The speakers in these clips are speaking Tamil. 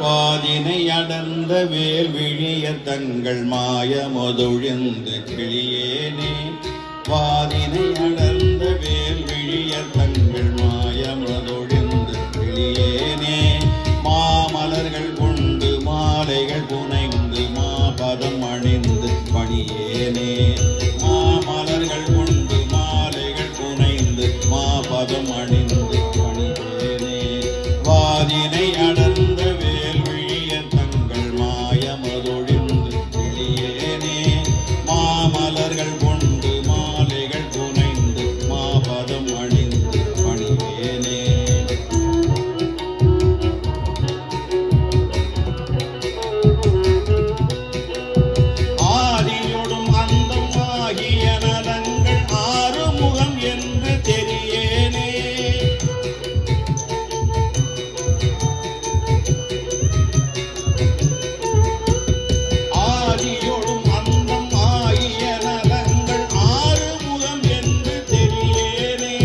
பாதினை அடர்ந்த வேல்விழிய தங்கள் மாயமொதொழிந்து கிளியேனே பாதினை அடர்ந்த வேல்விழிய தங்கள் மாயமொதொழிந்து கிளியேனே மாமலர்கள் கொண்டு மாலைகள் புனைந்து மாபதம் அணிந்து பணியேனே மாமலர்கள் கொண்டு மாலைகள் புனைந்து மாபதம் அணிந்து பணியேனே வாதினை அடர்ந்த வேல்விழிய தங்கள் மாயமதொழிந்து கிளியேனே மாமலர்கள் கொண்டு மாலைகள் புனைந்து மாபதம் அணிந்து பணியேனே ஆதியோடும் அந்தம் ஆகிய நலங்கள் ஆறுமுகம் என்று தெரியேனே ஆதியோடும் அந்தம் ஆகிய நலங்கள் ஆறுமுகம் என்று தெரியேனே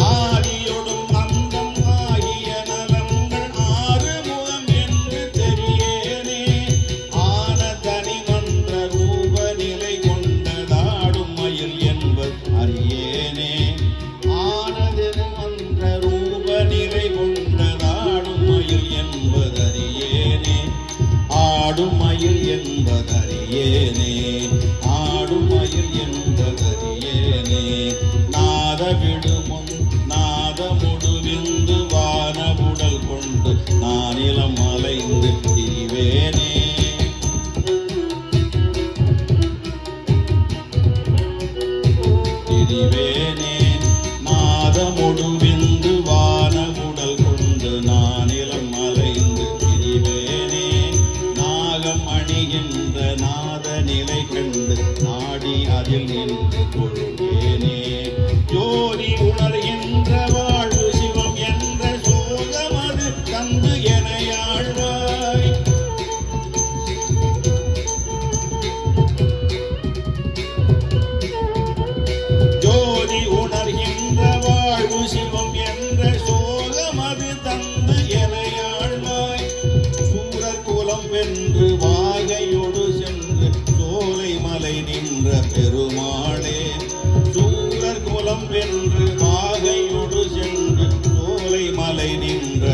ஆதியோடும் அந்தம் ஆகிய நலங்கள் ஆறுமுகம் என்று தெரியேனே ஆன தனி மன்ற ரூப நிலை கொண்டதாடும் மயில் என்பது அறியேனே ஆனதென மன்ற ரூப நிலை கொண்டதாடும் மயில் என்பது அறியேனே ஆடும் மயில் என்பதறியேனே ஆடும் மயில் என்பதறியேனே நாத விடுமுன் நாதமுடு விந்து வானவுடல் கொண்டு நானிலம் அலைந்து திரிவேனே திரிவேனே நாதமுடு விந்து வானவுடல் கொண்டு நானிலம் அலைந்து திரிவேனே நாகம் அணிகின்ற நாத நிலை கண்டு நாடி அதில் நின்று கொள்வேனே ஜோதி உணர்கின்ற வாழ்வு சிவம் என்ற சோகமது தந்து எனையாழ்வாய் ஜோதி உணர்கின்ற வாழ்வு சிவம் என்ற சோகமது தந்து எனையாழ்வாய் சூரர் குலம் வென்று வாகையோடு சென்று சோலை மலை நின்ற பெருமாளே சூரர் குலம் வென்று வாகையோடு சென்று சோலை மலை நின்ற